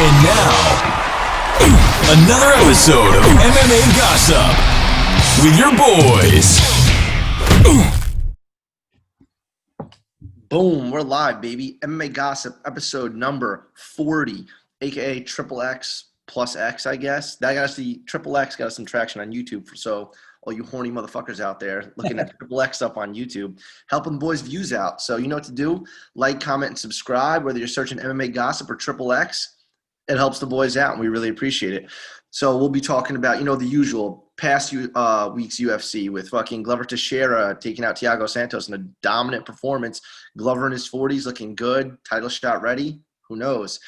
And now, another episode of MMA Gossip with your boys. Boom, we're live, baby. MMA Gossip, episode number 40, aka Triple X plus X, I guess. That got us the Triple X, got us some traction on YouTube. So all you horny motherfuckers out there looking at Triple X up on YouTube, helping the boys' views out. So you know what to do. Like, comment, and subscribe, whether you're searching MMA Gossip or Triple X. It helps the boys out, and we really appreciate it. So we'll be talking about, the usual past week's UFC with fucking Glover Teixeira taking out Thiago Santos in a dominant performance. Glover in his 40s looking good. Title shot ready. Who knows?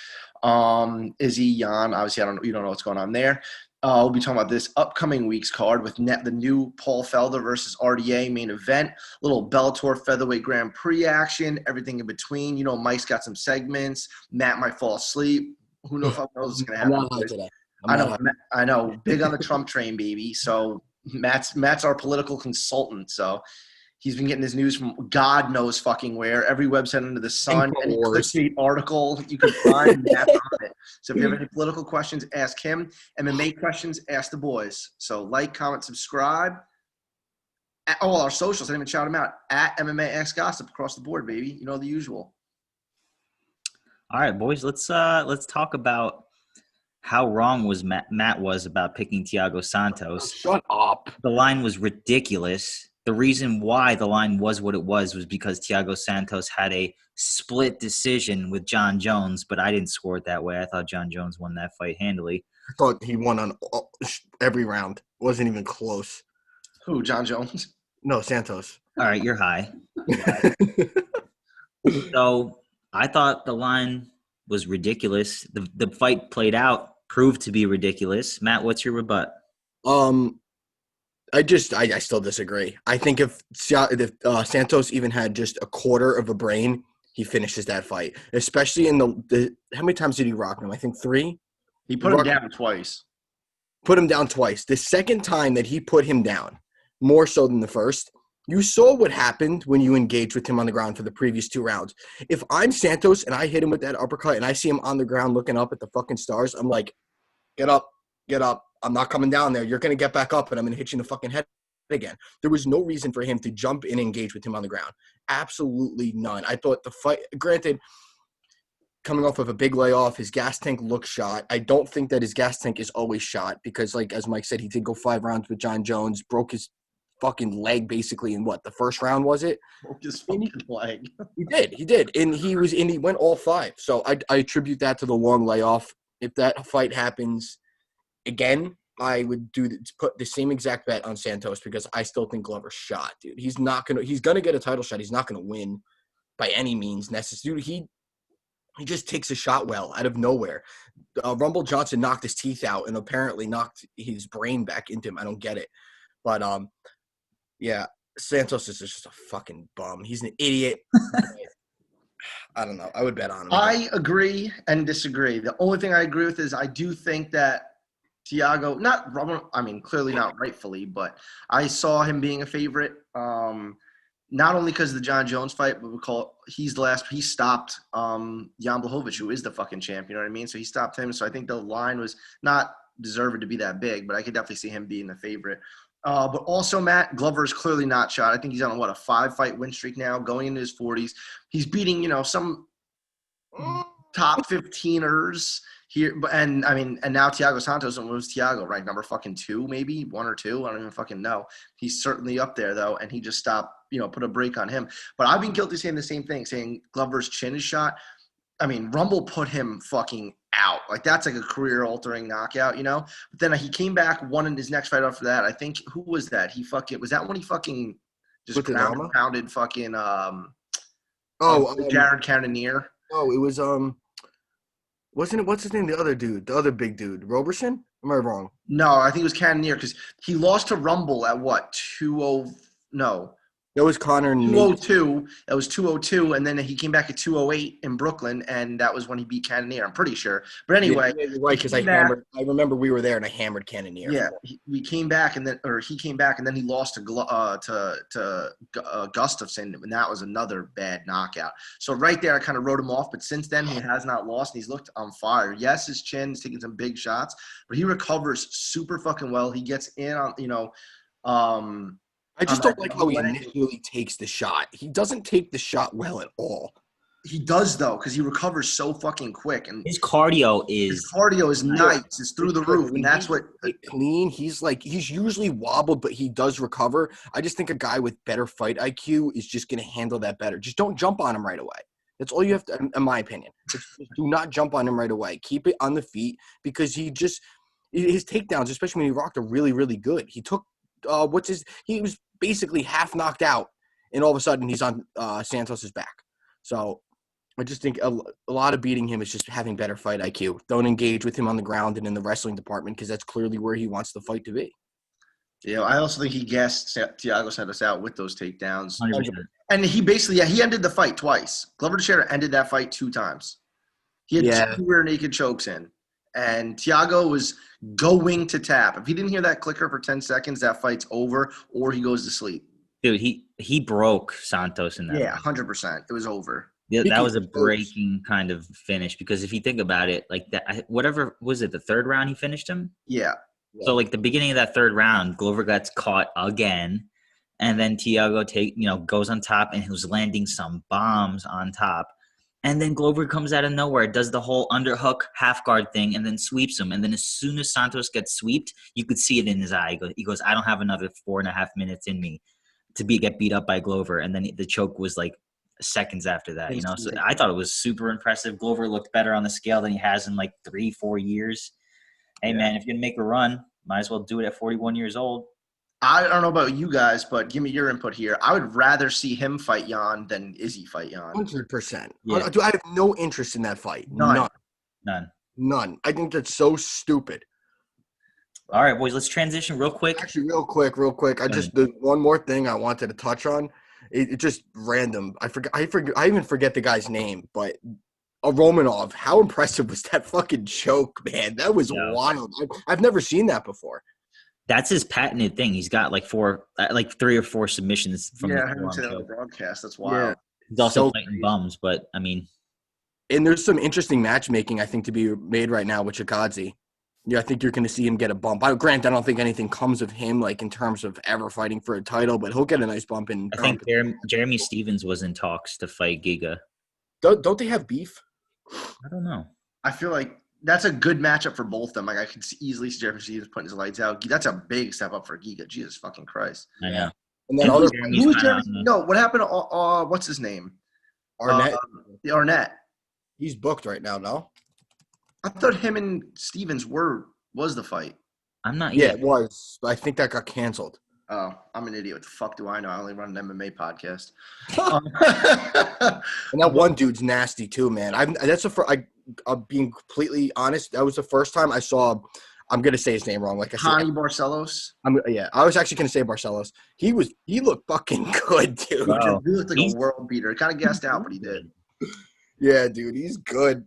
Izzy, Jan, obviously you don't know what's going on there. We'll be talking about this upcoming week's card with the new Paul Felder versus RDA main event, little Bellator featherweight Grand Prix action, everything in between. Mike's got some segments. Matt might fall asleep. Who knows what is going to happen? I'm not high today. I know. Big on the Trump train, baby. So Matt's our political consultant. So he's been getting his news from God knows fucking where. Every website under the sun, any clickbait article you can find, Matt's on it. So if you have any political questions, ask him. MMA questions, ask the boys. So like, comment, subscribe. Our socials, I didn't even shout them out. At MMA Gossip across the board, baby. You know the usual. All right, boys, let's talk about how wrong Matt was about picking Thiago Santos. Shut up. The line was ridiculous. The reason why the line was what it was because Thiago Santos had a split decision with John Jones, but I didn't score it that way. I thought John Jones won that fight handily. I thought he won on every round. Wasn't even close. Who, John Jones? No, Santos. All right, you're high. So I thought the line was ridiculous. The fight played out, proved to be ridiculous. Matt, what's your rebut? I still disagree. I think if Santos even had just a quarter of a brain, he finishes that fight. Especially in the how many times did he rock him? I think 3. He put him down twice. Put him down twice. The second time that he put him down, more so than the first, you saw what happened when you engaged with him on the ground for the previous 2 rounds. If I'm Santos and I hit him with that uppercut and I see him on the ground looking up at the fucking stars, I'm like, get up. I'm not coming down there. You're going to get back up and I'm going to hit you in the fucking head again. There was no reason for him to jump and engage with him on the ground. Absolutely none. I thought the fight, granted, coming off of a big layoff, his gas tank looked shot. I don't think that his gas tank is always shot because, like, as Mike said, he did go 5 rounds with John Jones, broke his fucking leg basically in the first round, was it? Broke his fucking leg. He did. And he went all 5. So I attribute that to the long layoff. If that fight happens again, I would put the same exact bet on Santos because I still think Glover's shot, dude. He's gonna get a title shot. He's not gonna win by any means necessary. He just takes a shot well out of nowhere. Rumble Johnson knocked his teeth out and apparently knocked his brain back into him. I don't get it. But yeah, Santos is just a fucking bum. He's an idiot. I don't know. I would bet on him. I agree and disagree. The only thing I agree with is I do think that Thiago, clearly not rightfully, but I saw him being a favorite. Not only because of the John Jones fight, but he stopped Jan Blachowicz, who is the fucking champ, you know what I mean? So he stopped him. So I think the line was not deserved to be that big, but I could definitely see him being the favorite. But also, Matt, Glover is clearly not shot. I think he's on a 5-fight win streak now, going into his 40s. He's beating, some top 15ers here. And now Thiago Santos, and what was Thiago, ranked number fucking 2, maybe 1 or 2? I don't even fucking know. He's certainly up there though, and he just stopped, put a break on him. But I've been guilty of saying the same thing, saying Glover's chin is shot. Rumble put him fucking out. Like, that's like a career-altering knockout, But then he came back, won in his next fight after that. I think, who was that? Was that when he fucking just pounded fucking Jared Cannonier? Oh, it was wasn't it, what's his name? The other dude, the other big dude, Roberson? Am I wrong? No, I think it was Cannonier because he lost to Rumble at what? 2-0? No. That was Conor and 202. That was 202, and then he came back at 208 in Brooklyn, and that was when he beat Cannonier. I'm pretty sure. But anyway, yeah, you're right, because I remember we were there and I hammered Cannonier. Yeah, he came back, and then he lost to Gustafson, and that was another bad knockout. So right there, I kind of wrote him off. But since then, he has not lost, and he's looked on fire. Yes, his chin is taking some big shots, but he recovers super fucking well. He gets in on I just don't like how he initially takes the shot. He doesn't take the shot well at all. He does, though, because he recovers so fucking quick. And his cardio is nice. It's through the roof, and that's what – clean. He's usually wobbled, but he does recover. I just think a guy with better fight IQ is just going to handle that better. Just don't jump on him right away. That's all you have to – in my opinion. Just do not jump on him right away. Keep it on the feet, because his takedowns, especially when he rocked, are really, really good. He took he was basically half knocked out, and all of a sudden he's on Santos's back. So I just think a lot of beating him is just having better fight IQ. Don't engage with him on the ground and in the wrestling department, because that's clearly where he wants the fight to be. Yeah, I also think he gassed Thiago Santos out with those takedowns. 100%. And he basically, he ended the fight twice. Glover Teixeira ended that fight 2 times. He had 2 rear naked chokes in. And Thiago was going to tap. If he didn't hear that clicker for 10 seconds, that fight's over, or he goes to sleep. Dude, he broke Santos in that. Yeah, 100%. It was over. Yeah, that was a breaking kind of finish, because if you think about it, like that, whatever was it, the 3rd round he finished him? Yeah. So like the beginning of that 3rd round, Glover gets caught again, and then Thiago goes on top, and he was landing some bombs on top. And then Glover comes out of nowhere, does the whole underhook half guard thing, and then sweeps him. And then as soon as Santos gets sweeped, you could see it in his eye. He goes, I don't have another 4.5 minutes in me to get beat up by Glover. And then the choke was like seconds after that. So I thought it was super impressive. Glover looked better on the scale than he has in like 3-4 years. Hey, man, if you're going to make a run, might as well do it at 41 years old. I don't know about you guys, but give me your input here. I would rather see him fight Jan than Izzy fight Jan. 100%. Yeah. I have no interest in that fight. None. I think that's so stupid. All right, boys, let's transition real quick. Actually, real quick. There's one more thing I wanted to touch on. It just random. I even forget the guy's name, but Romanov. How impressive was that fucking choke, man? That was wild. I've never seen that before. That's his patented thing. He's got like 3 or 4 submissions from the on the broadcast. That's wild. Yeah. He's also fighting bums, but I mean. And there's some interesting matchmaking, I think, to be made right now with Chikadze. Yeah, I think you're going to see him get a bump. Granted, I don't think anything comes of him, like in terms of ever fighting for a title, but he'll get a nice bump in. I think Jeremy Stevens was in talks to fight Giga. Don't they have beef? I don't know. I feel like that's a good matchup for both of them. Like, I could easily see Jeremy Stevens putting his lights out. That's a big step up for Giga. Jesus fucking Christ. I know. And then who's Jeremy? No, what happened to what's his name? Arnett. Arnett. He's booked right now, no? I thought him and Stevens was the fight. I'm not. Yeah, it was. I think that got canceled. Oh, I'm an idiot. What the fuck do I know? I only run an MMA podcast. And that one dude's nasty too, man. I'm being completely honest. That was the first time I saw. I'm gonna say his name wrong. Like I said, Connie Barcelos. I was actually gonna say Barcelos. He looked fucking good, dude. Wow. He looked like a world beater. Kind of gassed out, but he did. Yeah, dude, he's good.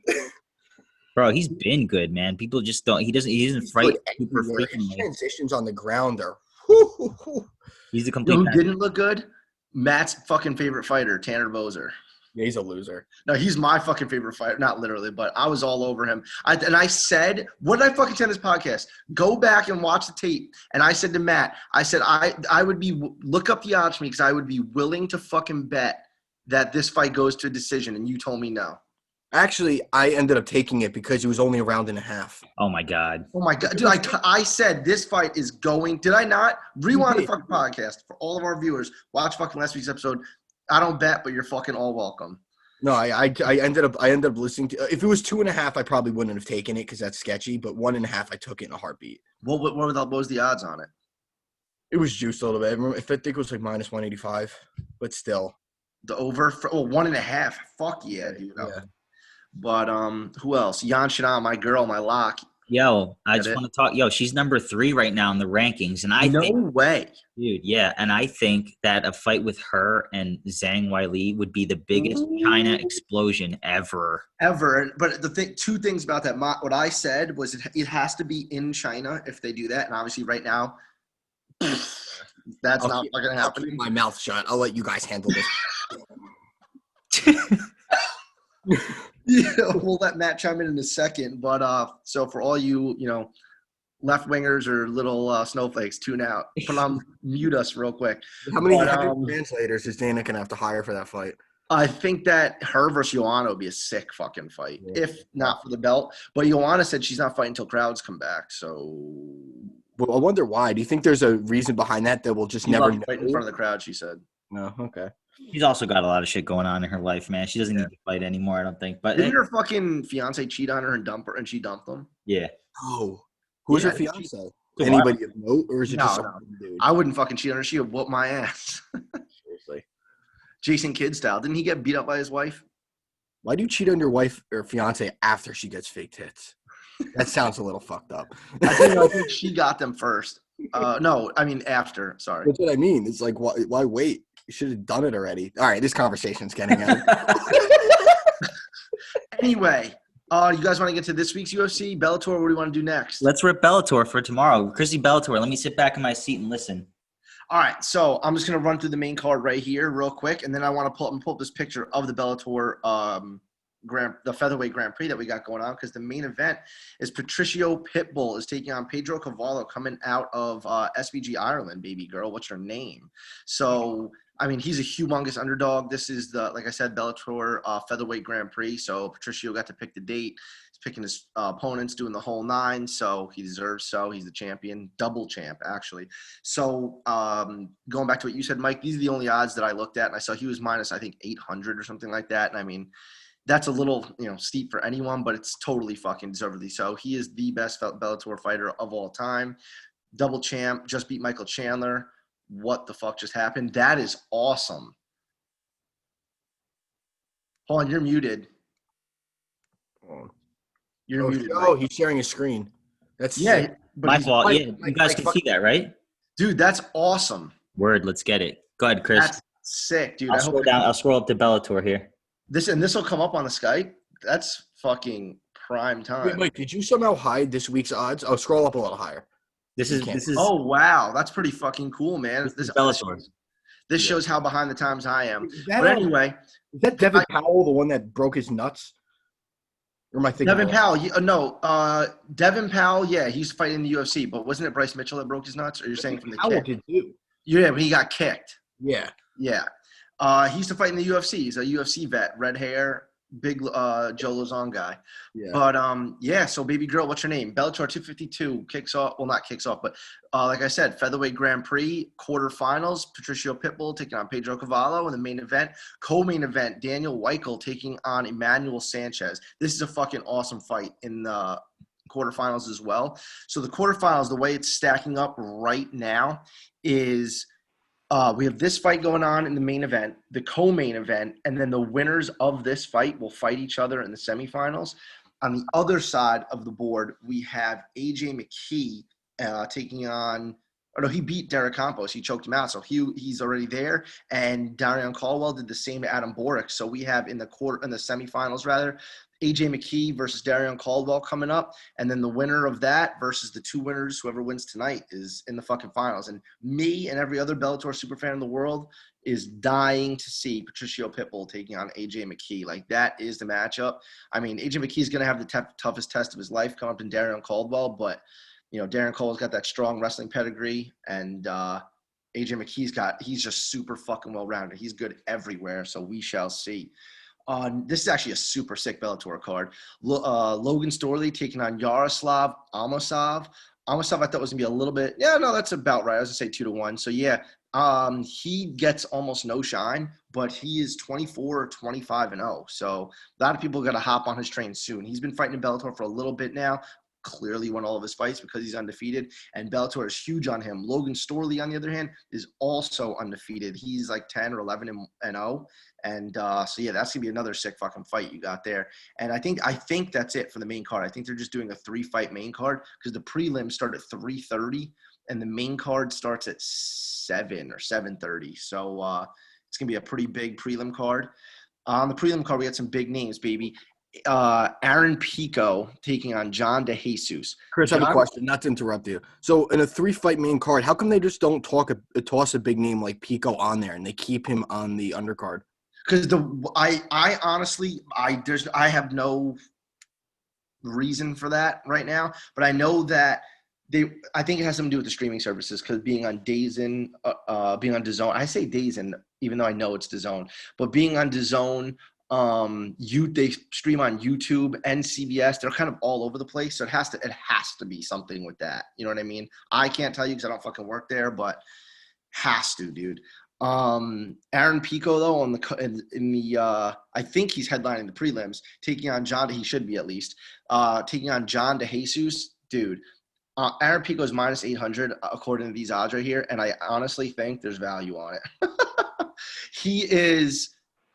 Bro, he's been good, man. People just don't. He doesn't fight super frequently. His transitions on the ground are. He's a complete. You know who didn't look good? Matt's fucking favorite fighter, Tanner Bozer. Yeah, he's a loser. No, he's my fucking favorite fighter. Not literally, but I was all over him. I said, what did I fucking say on this podcast? Go back and watch the tape. And I said to Matt, I said I would look up the odds for me because I would be willing to fucking bet that this fight goes to a decision. And you told me no. Actually, I ended up taking it because it was only a round and a half. Oh my god. Oh my god, dude! I said this fight is going. Did I not? Rewind the fucking podcast for all of our viewers. Watch fucking last week's episode. I don't bet, but you're fucking all welcome. No, I ended up listening to. If it was 2.5, I probably wouldn't have taken it because that's sketchy. But 1.5, I took it in a heartbeat. What was the odds on it? It was juiced a little bit. I think it was like minus 185, but still. The over for 1.5. Fuck yeah, dude. Yeah. But who else? Yan Shana, my girl, my lock. Yo, I Get just it? want to talk. Yo, she's number 3 right now in the rankings, and I No think, way. dude, yeah, and I think that a fight with her and Zhang Weili would be the biggest China Ooh. explosion ever. Ever. But two things about that. What I said was it has to be in China if they do that. And obviously right now, that's not fucking I'll keep happening. my mouth shut. I'll let you guys handle this. Yeah, we'll let Matt chime in a second. But so for all you, left wingers or little snowflakes, tune out. Put on mute us real quick. How many But, translators is Dana gonna have to hire for that fight? I think that her versus Joanna would be a sick fucking fight, Yeah. if not for the belt. But Joanna said she's not fighting until crowds come back. So Well, I wonder why. Do you think there's a reason behind that we'll just she never loves know? fighting in front of the crowd, she said. No, okay. She's also got a lot of shit going on in her life, man. She doesn't need to fight anymore, I don't think. But Didn't her fucking fiance cheat on her and dump her, and she dumped him? yeah, Oh, who's Yeah, her fiance? So Anybody of note, or is it just No, some dude? I wouldn't fucking cheat on her. She would whoop my ass. Seriously. Jason Kidd style. Didn't he get beat up by his wife? Why do you cheat on your wife or fiance after she gets fake tits? That sounds a little fucked up. I think she got them first. No, I mean after. Sorry. That's what I mean. It's like, why wait? You should have done it already. All right, this conversation's getting out. Anyway, you guys want to get to this week's UFC? Bellator, what do you want to do next? let's rip Bellator for tomorrow. Chrissy Bellator. Let me sit back in my seat and listen. All right, so I'm just going to run through the main card right here real quick, and then I want to pull up this picture of the Bellator the featherweight Grand Prix that we got going on, because the main event is Patricio Pitbull is taking on Pedro Cavallo coming out of SBG Ireland, baby girl. What's your name? So, I mean, he's a humongous underdog. This is like I said, Bellator featherweight Grand Prix. So Patricio got to pick the date. He's picking his opponents, doing the whole 9. So he deserves so. He's the champion, double champ, actually. So going back to what you said, Mike, these are the only odds that I looked at. And I saw he was minus, I think, 800 or something like that. And I mean, that's a little, steep for anyone, but it's totally fucking deservedly so. He is the best Bellator fighter of all time. Double champ, just beat Michael Chandler. What the fuck just happened? That is awesome. Hold on, you're muted. You're muted. Oh, he's sharing his screen. That's Yeah, but My he's fault. right. Yeah, you guys can see that, right? Dude, that's awesome. Word. Let's get it. Go ahead, Chris. That's sick, dude. I'll scroll down. I'll scroll up to Bellator here. This will come up on the Skype. That's fucking prime time. Wait, Mike, did you somehow hide this week's odds? Oh, scroll up a little higher. This is Oh wow, that's pretty fucking cool, man. This is Bellator. This shows how behind the times I am. Is that, But anyway, is that Devin Powell, the one that broke his nuts? Or am I thinking? Devin Powell, Devin Powell, yeah, he's fighting in the UFC. But wasn't it Bryce Mitchell that broke his nuts? Or you're saying from the Powell kick? did too. Yeah, but he got kicked. Yeah. Yeah. He used to fight in the UFC. He's a UFC vet, red hair, big Joe Lozon guy. Yeah. But so baby girl, what's your name? Bellator 252 kicks off. Well, not kicks off, but like I said, featherweight Grand Prix quarterfinals. Patricio Pitbull taking on Pedro Cavallo in the main event. Co-main event, Daniel Weichel taking on Emmanuel Sanchez. This is a fucking awesome fight in the quarterfinals as well. So the quarterfinals, the way it's stacking up right now is we have this fight going on in the main event, the co-main event, and then the winners of this fight will fight each other in the semifinals. On the other side of the board, we have AJ McKee taking on – he beat Derek Campos. He choked him out, so he's already there. And Darion Caldwell did the same to Adam Boric. So we have in the semifinals, AJ McKee versus Darion Caldwell coming up, and then the winner of that versus the 2 winners, whoever wins tonight, is in the fucking finals. And me and every other Bellator superfan in the world is dying to see Patricio Pitbull taking on AJ McKee. Like, that is the matchup. I mean, AJ McKee is going to have the toughest test of his life coming up in Darion Caldwell, but Darren Cole's got that strong wrestling pedigree, and AJ McKee's he's just super fucking well-rounded. He's good everywhere, so we shall see. This is actually a super sick Bellator card. Logan Storley taking on Yaroslav Amosov. Amosov I thought was going to be a little bit – that's about right. I was going to say 2-1. So, yeah, he gets almost no shine, but he is 24, 25-0. So, a lot of people got to hop on his train soon. He's been fighting in Bellator for a little bit now. clearly won all of his fights because he's undefeated. And Bellator is huge on him. Logan Storley, on the other hand, is also undefeated. He's like 10 or 11 and 0. And so yeah, that's gonna be another sick fucking fight you got there. And I think that's it for the main card. I think they're just doing a 3-fight main card because the prelims start at 3:30 and the main card starts at 7 or 7:30. So it's gonna be a pretty big prelim card. On the prelim card, we got some big names, baby. Aaron Pico taking on John DeJesus. Chris, I have a question, not to interrupt you. So in a 3-fight main card, how come they just don't toss a big name like Pico on there and they keep him on the undercard? Because I honestly I have no reason for that right now, but I know that I think it has something to do with the streaming services because being on DAZN, being on DAZN, I say DAZN even though I know it's DAZN, but being on DAZN, they stream on YouTube and CBS. They're kind of all over the place, so it has to be something with that. You know what I mean? I can't tell you because I don't fucking work there, but has to, dude. Aaron Pico though I think he's headlining the prelims, taking on John. He should be at least taking on John DeJesus, dude. Aaron Pico is minus 800 according to these odds right here, and I honestly think there's value on it.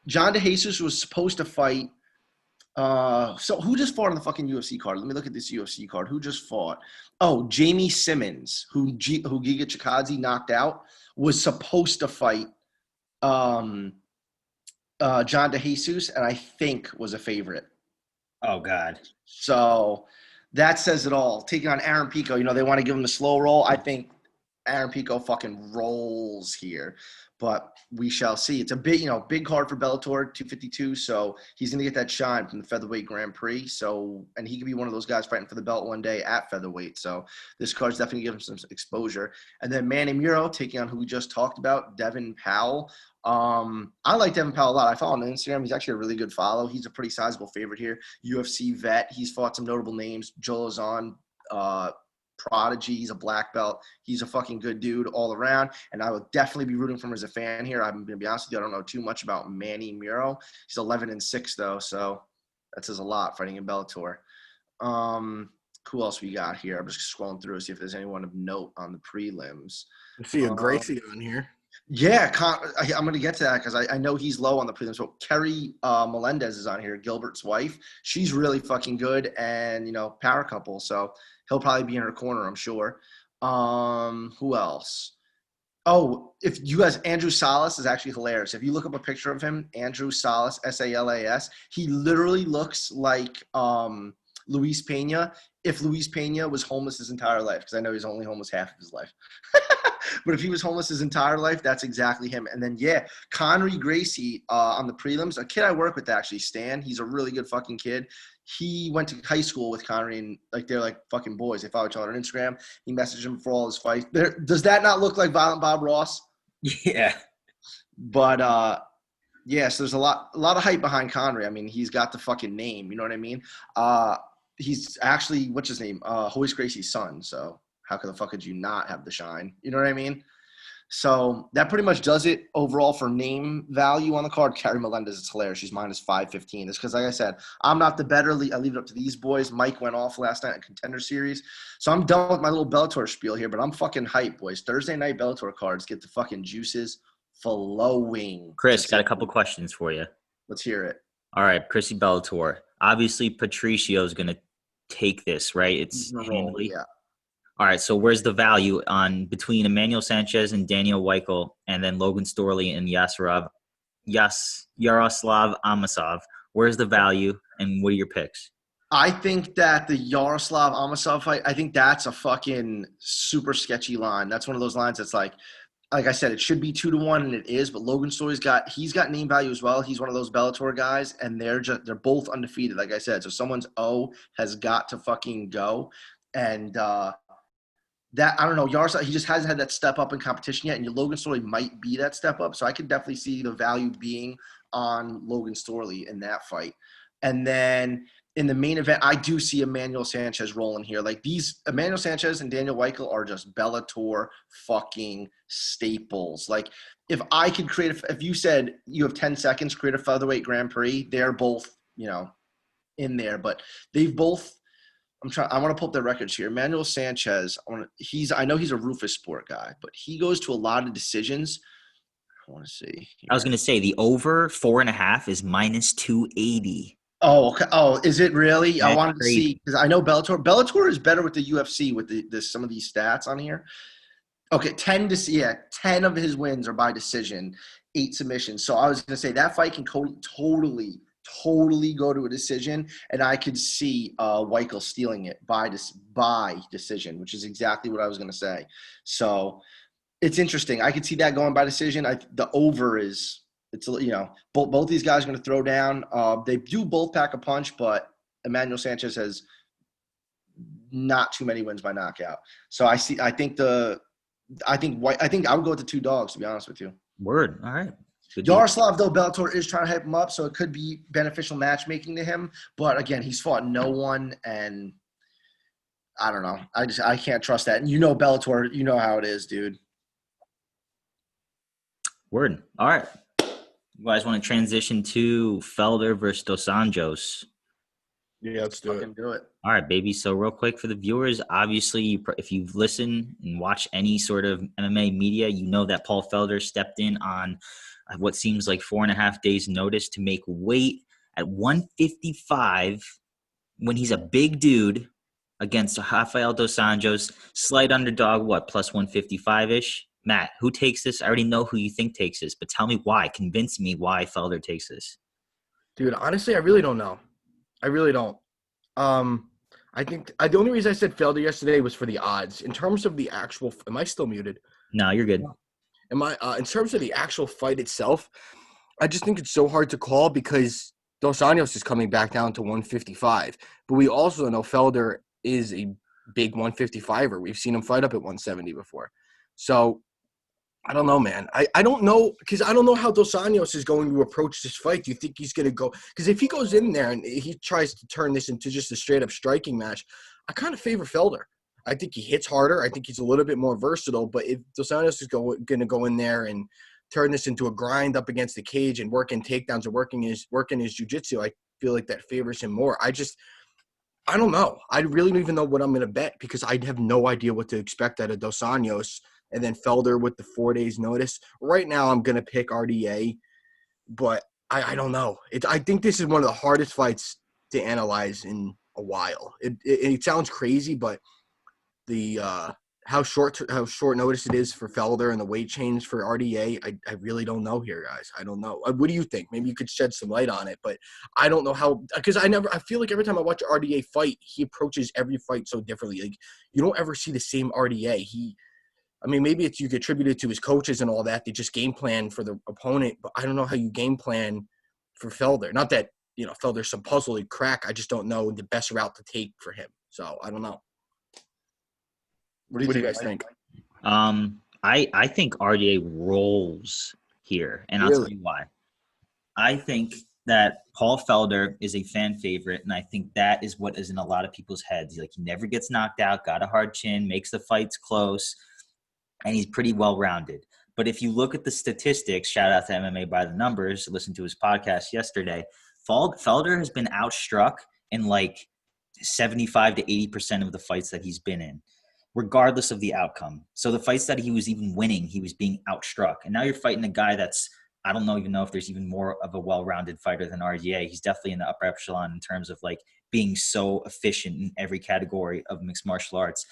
John DeJesus was supposed to fight. So who just fought on the fucking UFC card? Let me look at this UFC card. Who just fought? Oh, Jamie Simmons, who Giga Chikadze knocked out, was supposed to fight John DeJesus, and I think was a favorite. Oh, God. So that says it all. Taking on Aaron Pico, they want to give him the slow roll. I think Aaron Pico fucking rolls here, but we shall see. It's a big card for Bellator 252, so he's going to get that shine from the Featherweight Grand Prix. So, and he could be one of those guys fighting for the belt one day at Featherweight. So this card's definitely giving him some exposure. And then Manny Muro taking on who we just talked about, Devin Powell. I like Devin Powell a lot. I follow him on Instagram. He's actually a really good follow. He's a pretty sizable favorite here. UFC vet. He's fought some notable names. Joe Lozon, Prodigy. He's a black belt. He's a fucking good dude all around, and I will definitely be rooting for him as a fan here. I'm going to be honest with you. I don't know too much about Manny Muro. He's 11-6 though, so that says a lot fighting in Bellator. Who else we got here? I'm just scrolling through to see if there's anyone of note on the prelims. I see a Gracie on here. Yeah, I'm going to get to that because I know he's low on the prelims. So Kerry Melendez is on here, Gilbert's wife. She's really fucking good and, power couple. So he'll probably be in her corner, I'm sure. Who else? Oh, if you guys, Andrew Salas is actually hilarious. If you look up a picture of him, Andrew Salas, Salas, he literally looks like Luis Pena if Luis Pena was homeless his entire life, because I know he's only homeless half of his life. But if he was homeless his entire life, that's exactly him. And then, yeah, Connery Gracie on the prelims, a kid I work with actually, Stan. He's a really good fucking kid. He went to high school with Connery, and they're like fucking boys. They follow each other on Instagram. He messaged him for all his fights. Does that not look like Violent Bob Ross? Yeah. But yes, there's a lot of hype behind Connery. I mean, he's got the fucking name. You know what I mean? He's actually, what's his name? Hoist Gracie's son. So how the fuck could you not have the shine? You know what I mean? So that pretty much does it overall for name value on the card. Kerry Melendez, it's hilarious. She's minus 515. It's because, like I said, I'm not the better. I leave it up to these boys. Mike went off last night in Contender Series. So I'm done with my little Bellator spiel here, but I'm fucking hyped, boys. Thursday night Bellator cards get the fucking juices flowing. Chris, got a couple questions for you. Let's hear it. All right, Chrissy Bellator. Obviously, Patricio is going to take this, right? It's handily. Yeah. All right, so where's the value on between Emmanuel Sanchez and Daniel Weichel, and then Logan Storley and Yaroslav Amosov? Where's the value, and what are your picks? I think that the Yaroslav Amosov fight, I think that's a fucking super sketchy line. That's one of those lines that's like I said, it should be 2-1, and it is. But Logan Storley's he's got name value as well. He's one of those Bellator guys, and they're both undefeated, like I said. So someone's O has got to fucking go, and that I don't know. Yaroslav, he just hasn't had that step up in competition yet, and Logan Storley might be that step up. So I could definitely see the value being on Logan Storley in that fight. And then in the main event, I do see Emmanuel Sanchez rolling here. Like these, Emmanuel Sanchez and Daniel Weichel are just Bellator fucking staples. Like if I could if you said you have 10 seconds, create a featherweight Grand Prix, they're both, in there. But they've both I want to pull up the records here. Emmanuel Sanchez. I know he's a Rufus Sport guy, but he goes to a lot of decisions. I want to see. I was going to say the over 4.5 is -280. Oh, okay. Oh, is it really? That's I wanted to crazy. see because I know Bellator. Bellator is better with the UFC with some of these stats on here. Okay, 10 of his wins are by decision, 8 submissions. So I was going to say that fight can totally go to a decision, and I could see Weichel stealing it by decision, which is exactly what I was going to say. So it's interesting. I could see that going by decision. The over is both these guys are going to throw down. They do both pack a punch, but Emmanuel Sanchez has not too many wins by knockout. So I think I would go with the 2 dogs, to be honest with you. Word. All right. Good Yaroslav, though, Bellator is trying to hype him up, so it could be beneficial matchmaking to him. But again, he's fought no one, and I don't know. I can't trust that. And Bellator, you know how it is, dude. Word. All right. You guys want to transition to Felder versus Dos Anjos? Yeah, let's do it. Do it. All right, baby. So real quick for the viewers, obviously, if you've listened and watched any sort of MMA media, you know that Paul Felder stepped in on what seems like 4.5 days notice to make weight at 155 when he's a big dude against Rafael Dos Anjos, slight underdog, plus 155-ish. Matt, who takes this? I already know who you think takes this, but tell me why. Convince me why Felder takes this. Dude, honestly, I really don't know. I really don't. I think the only reason I said Felder yesterday was for the odds. In terms of the actual – am I still muted? No, you're good. In terms of the actual fight itself, I just think it's so hard to call because Dos Anjos is coming back down to 155. But we also know Felder is a big 155er. We've seen him fight up at 170 before. So – I don't know, man. I don't know because I don't know how Dos Anjos is going to approach this fight. Do you think he's going to go – because if he goes in there and he tries to turn this into just a straight-up striking match, I kind of favor Felder. I think he hits harder. I think he's a little bit more versatile. But if Dos Anjos is going to go in there and turn this into a grind up against the cage and working takedowns or working his jiu-jitsu, I feel like that favors him more. I don't know. I really don't even know what I'm going to bet because I have no idea what to expect out of Dos Anjos. And then Felder with the 4 days notice. Right now, I'm going to pick RDA, but I don't know. I think this is one of the hardest fights to analyze in a while. It sounds crazy, but the how short notice it is for Felder and the weight change for RDA, I really don't know here, guys. I don't know. What do you think? Maybe you could shed some light on it, but I don't know how because I feel like every time I watch RDA fight, he approaches every fight so differently. Like you don't ever see the same RDA. Maybe you could attribute it to his coaches and all that. They just game plan for the opponent, but I don't know how you game plan for Felder. Not that, Felder's some puzzle to crack. I just don't know the best route to take for him. So I don't know. What do you guys think? I think RDA rolls here, and I'll tell you why. I think that Paul Felder is a fan favorite, and I think that is what is in a lot of people's heads. He never gets knocked out, got a hard chin, makes the fights close, and he's pretty well-rounded. But if you look at the statistics, shout out to MMA by the Numbers, listen to his podcast yesterday, Felder has been outstruck in 75 to 80% of the fights that he's been in, regardless of the outcome. So the fights that he was even winning, he was being outstruck. And now you're fighting a guy that's, I don't even know if there's even more of a well-rounded fighter than RDA. He's definitely in the upper echelon in terms of being so efficient in every category of mixed martial arts.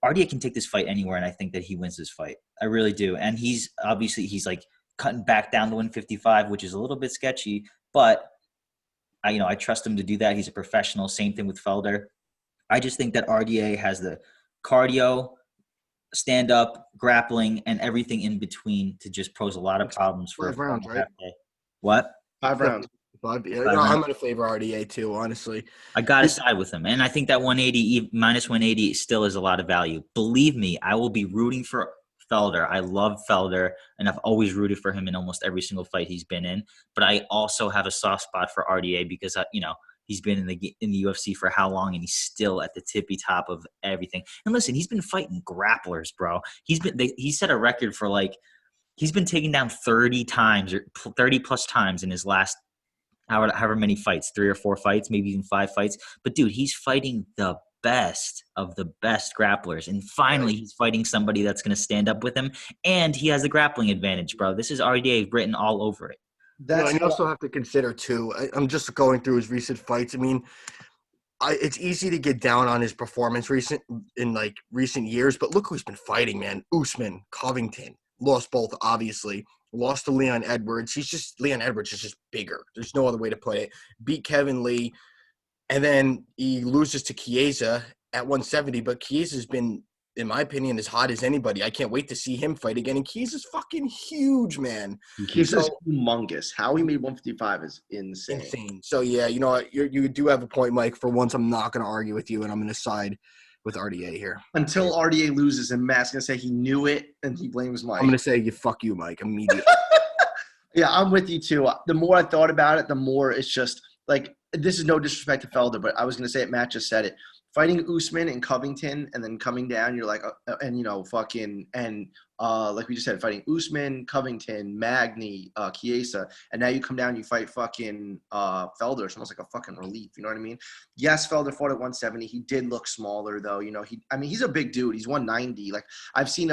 RDA can take this fight anywhere, and I think that he wins this fight. I really do. And he's cutting back down to 155, which is a little bit sketchy, but I trust him to do that. He's a professional. Same thing with Felder. I just think that RDA has the cardio, stand-up, grappling, and everything in between to just pose a lot of problems for 5 rounds, right? What? 5 rounds. I'm going to favor RDA too, honestly. I got to side with him. And I think that 180, minus 180 still is a lot of value. Believe me, I will be rooting for Felder. I love Felder, and I've always rooted for him in almost every single fight he's been in. But I also have a soft spot for RDA because, he's been in the UFC for how long, and he's still at the tippy top of everything. And listen, he's been fighting grapplers, bro. He set a record for he's been taken down 30 times or 30 plus times in his last however many fights, 3 or 4 fights, maybe even 5 fights. But dude, he's fighting the best grapplers. And finally, he's fighting somebody that's going to stand up with him. And he has the grappling advantage, bro. This is RDA written all over it. That's and you also have to consider, too, I'm just going through his recent fights. I mean, it's easy to get down on his performance in recent years, but look who he's been fighting, man. Usman, Covington, lost both, obviously. Lost to Leon Edwards. Leon Edwards is just bigger. There's no other way to play it. Beat Kevin Lee, and then he loses to Chiesa at 170, but Chiesa's been, in my opinion, as hot as anybody. I can't wait to see him fight again, and Chiesa's fucking huge, man. Chiesa's humongous. How he made 155 is insane. So, yeah, you know what? You do have a point, Mike. For once, I'm not going to argue with you, and I'm going to side with RDA here. Until RDA loses, and Matt's going to say he knew it, and he blames Mike. I'm going to say, fuck you, Mike, immediately. Yeah, I'm with you, too. The more I thought about it, the more it's just, like, this is no disrespect to Felder, but I was going to say it, Matt just said it. Fighting Usman and Covington and then coming down, you're like, like we just said, fighting Usman, Covington, Magny, Chiesa, and now you come down, you fight fucking Felder. It's almost like a fucking relief, you know what I mean? Yes, Felder fought at 170. He did look smaller, though. You know, he's a big dude. He's 190. Like, I've seen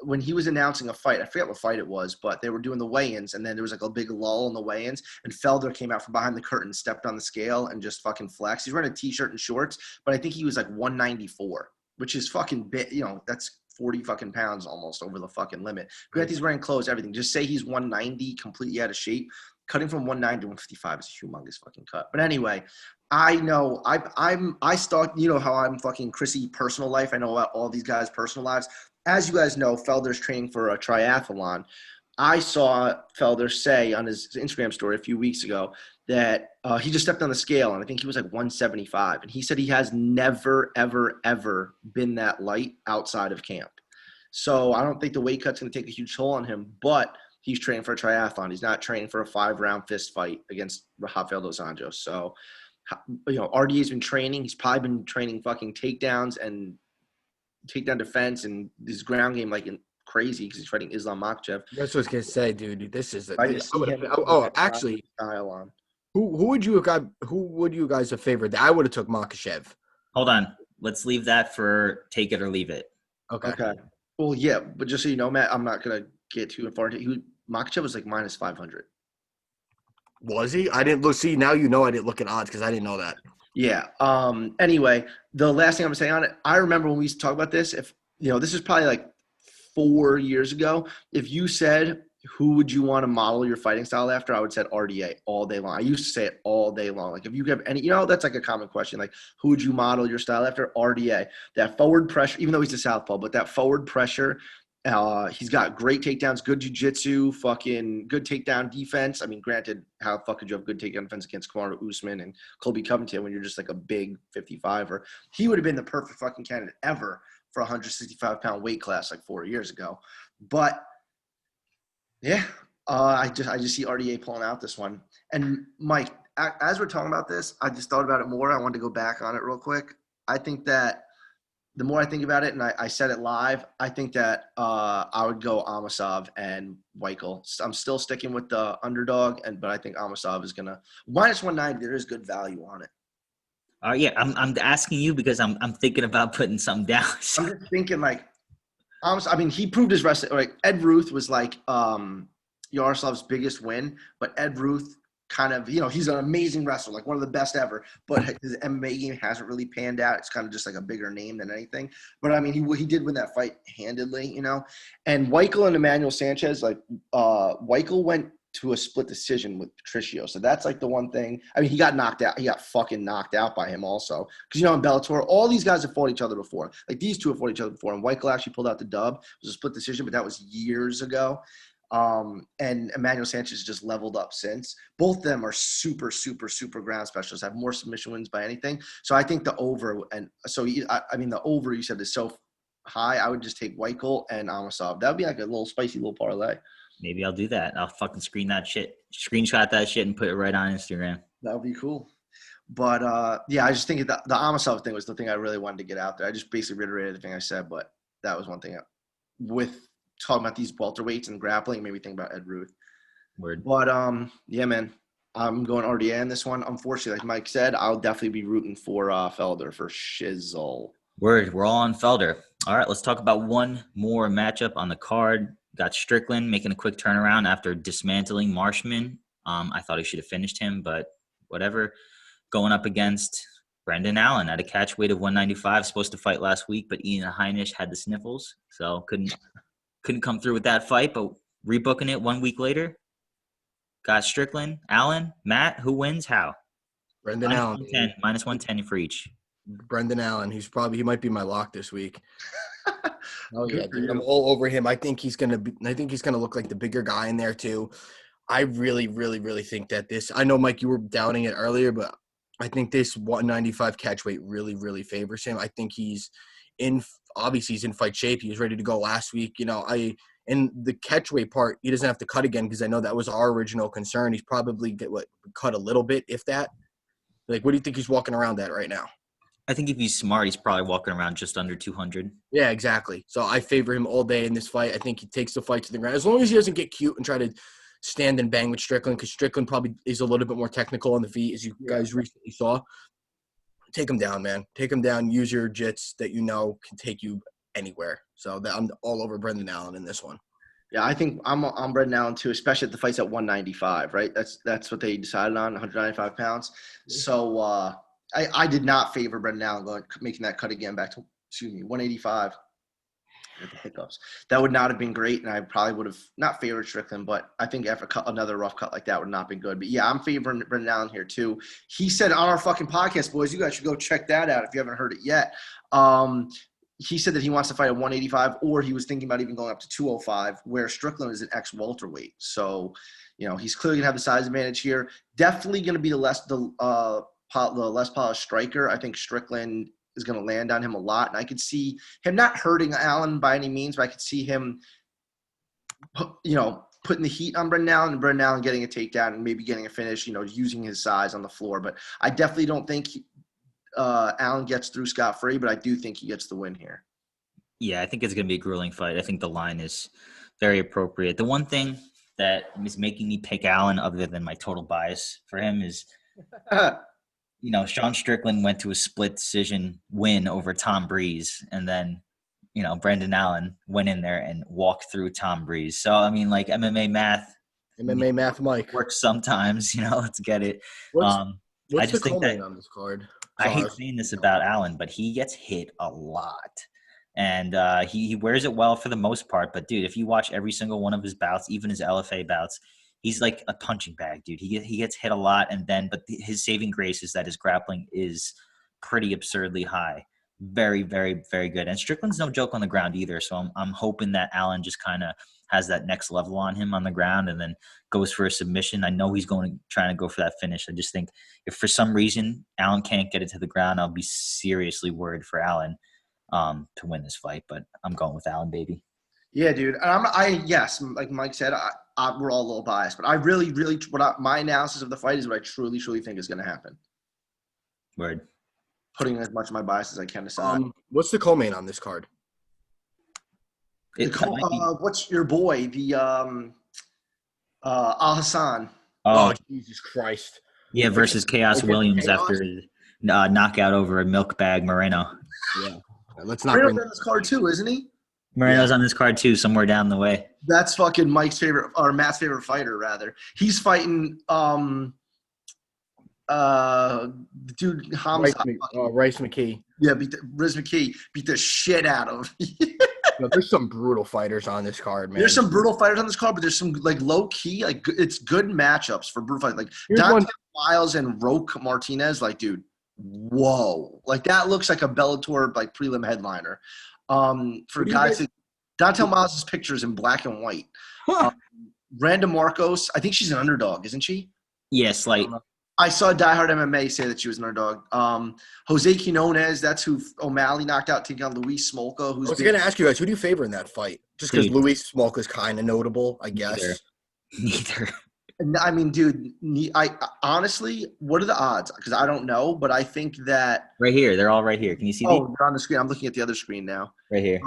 when he was announcing a fight, I forget what fight it was, but they were doing the weigh-ins, and then there was like a big lull in the weigh-ins, and Felder came out from behind the curtain, stepped on the scale, and just fucking flexed. He's wearing a T-shirt and shorts, but I think he was like 194, which is fucking big. You know, that's 40 fucking pounds almost over the fucking limit. Granted, he's wearing clothes, everything. Just say he's 190, completely out of shape. Cutting from 190 to 155 is a humongous fucking cut. But anyway, I know I start. You know how I'm fucking Chrissy personal life. I know about all these guys' personal lives. As you guys know, Felder's training for a triathlon. I saw Felder say on his Instagram story a few weeks ago that he just stepped on the scale, and I think he was like 175. And he said he has never, ever, ever been that light outside of camp. So I don't think the weight cut's going to take a huge toll on him, but he's training for a triathlon. He's not training for a 5-round fist fight against Rafael dos Anjos. So, you know, RDA's been training. He's probably been training fucking takedowns and takedown defense and his ground game like crazy because he's fighting Islam Makhachev. That's what I was gonna say, dude. This is actually style on. Who would you guys have favored? I would have took Makhachev. Hold on, let's leave that for take it or leave it. Okay. Well, yeah, but just so you know, Matt, I'm not gonna get too far into Makhachev was like minus 500. Was he? I didn't look. See, now you know I didn't look at odds because I didn't know that. Yeah. Anyway, the last thing I'm going to say on it, I remember when we used to talk about this, if, you know, this is probably like 4 years ago. If you said, who would you want to model your fighting style after? I would say RDA all day long. I used to say it all day long. Like, if you have any, you know, that's like a common question. Like, who would you model your style after? RDA. That forward pressure, even though he's a southpaw, but that forward pressure, he's got great takedowns, good jiu-jitsu, fucking good takedown defense. I mean, granted, how the fuck could you have good takedown defense against Conor, Usman, and Colby Covington when you're just like a big 55er? He would have been the perfect fucking candidate ever for a 165-pound weight class like 4 years ago. But, yeah, I just see RDA pulling out this one. And, Mike, as we're talking about this, I just thought about it more. I wanted to go back on it real quick. I think that the more I think about it, and I said it live, I think that I would go Amasov and Weichel. I'm still sticking with the underdog, but I think Amasov is going to – minus 190, there is good value on it. Yeah, I'm asking you because I'm thinking about putting something down. I'm just thinking, like, I mean, he proved his wrestling. Like, Ed Ruth was, like, Yaroslav's biggest win, but Ed Ruth – kind of, you know, he's an amazing wrestler, like one of the best ever, but his MMA game hasn't really panned out. It's kind of just like a bigger name than anything. But I mean, he did win that fight handedly, you know. And Weichel and Emmanuel Sanchez, like Weichel went to a split decision with Patricio, so that's like the one thing. I mean, he got knocked out. He got fucking knocked out by him also, because you know in Bellator, all these guys have fought each other before. Like these two have fought each other before, and Weichel actually pulled out the dub. It was a split decision, but that was years ago. And Emmanuel Sanchez just leveled up since. Both of them are super, super, super ground specialists, have more submission wins by anything. So I think the over, and so I mean the over you said is so high. I would just take Weichel and Amasov. That would be like a little spicy little parlay. Maybe I'll do that. I'll fucking screenshot that shit and put it right on Instagram. That would be cool. But yeah, I just think the Amasov thing was the thing I really wanted to get out there. I just basically reiterated everything I said, but that was one thing with talking about these welterweights and grappling made me think about Ed Ruth. Word. But yeah, man, I'm going RDA in this one. Unfortunately, like Mike said, I'll definitely be rooting for Felder for shizzle. We're all on Felder. All right, let's talk about one more matchup on the card. Got Strickland making a quick turnaround after dismantling Marshman. I thought he should have finished him, but whatever. Going up against Brendan Allen at a catch weight of 195. Supposed to fight last week, but Ian Heinisch had the sniffles, so couldn't come through with that fight. But rebooking it 1 week later. Got Strickland, Allen, Matt. Who wins? How? Brendan Allen. Minus 110 for each. Brendan Allen. He might be my lock this week. Oh yeah, Good for dude, you. I'm all over him. I think he's gonna look like the bigger guy in there too. I really, really, really think that this. I know, Mike, you were doubting it earlier, but I think this 195 catch weight really, really favors him. I think he's in fight shape. He was ready to go last week. And the catch weight part, he doesn't have to cut again because I know that was our original concern. He's probably cut a little bit, if that. Like, what do you think he's walking around at right now? I think if he's smart, he's probably walking around just under 200. Yeah, exactly. So I favor him all day in this fight. I think he takes the fight to the ground. As long as he doesn't get cute and try to stand and bang with Strickland, because Strickland probably is a little bit more technical on the feet, as you guys recently saw. Take him down, man. Take him down. Use your jits that you know can take you anywhere. So I'm all over Brendan Allen in this one. Yeah, I think I'm Brendan Allen too, especially at the fight's at 195, right? That's what they decided on, 195 pounds. So I did not favor Brendan Allen making that cut again back to 185. With the hiccups, that would not have been great, and I probably would have not favored Strickland, but I think after another rough cut like that would not have been good. But yeah, I'm favoring Brendan Allen here too. He said on our fucking podcast, boys, you guys should go check that out if you haven't heard it yet. He said that he wants to fight at 185, or he was thinking about even going up to 205, where Strickland is an ex-welterweight. So, he's clearly gonna have the size advantage here. Definitely gonna be the less polished striker. I think Strickland is going to land on him a lot. And I could see him not hurting Allen by any means, but I could see him, putting the heat on Brendan Allen and Brendan Allen getting a takedown and maybe getting a finish, using his size on the floor. But I definitely don't think Allen gets through scot-free, but I do think he gets the win here. Yeah, I think it's going to be a grueling fight. I think the line is very appropriate. The one thing that is making me pick Allen, other than my total bias for him, is Sean Strickland went to a split decision win over Tom Breeze, and then, Brendan Allen went in there and walked through Tom Breeze. So, I mean, like MMA math, Mike. works sometimes, let's get it. What's the co-main on this card? I hate saying this about Allen, but he gets hit a lot. And he wears it well for the most part. But, dude, if you watch every single one of his bouts, even his LFA bouts, he's like a punching bag, dude. He gets hit a lot, but his saving grace is that his grappling is pretty absurdly high. Very, very, very good. And Strickland's no joke on the ground either. So I'm hoping that Allen just kind of has that next level on him on the ground and then goes for a submission. I know he's trying to go for that finish. I just think if for some reason Allen can't get it to the ground, I'll be seriously worried for Allen to win this fight. But I'm going with Allen, baby. Yeah, dude. And yes, like Mike said, we're all a little biased, but I really, really, my analysis of the fight is what I truly, truly think is going to happen. Word. Putting as much of my bias as I can aside. What's the co-main on this card? What's your boy, the Al Hassan? Oh, Jesus Christ! Yeah, versus Chaos Williams after knockout over a milk bag Moreno. Yeah, let's not Moreno's on this card too, isn't he? Moreno's on this card too, somewhere down the way. That's fucking Mike's favorite, or Matt's favorite fighter, rather. He's fighting dude Hamza. Rice McKee. Yeah, Riz McKee beat the shit out of him. There's some brutal fighters on this card, man. There's some brutal fighters on this card, but there's some like low key, like it's good matchups for brutal fights. Like Dante Miles and Roque Martinez, like dude, whoa, like that looks like a Bellator like prelim headliner. For guys, Dante Miles' pictures in black and white. Randa Marcos, I think she's an underdog, isn't she? Yes, like I saw Diehard MMA say that she was an underdog. Jose Quinones, that's who O'Malley knocked out, taking on Luis Smolka. I was going to ask you guys, who do you favor in that fight? Just because Luis Smolka is kind of notable, I guess. Neither. I mean, dude, I honestly, what are the odds? Because I don't know, but I think that right here, they're all right here. Can you see? Oh, they're on the screen. I'm looking at the other screen now. Right here.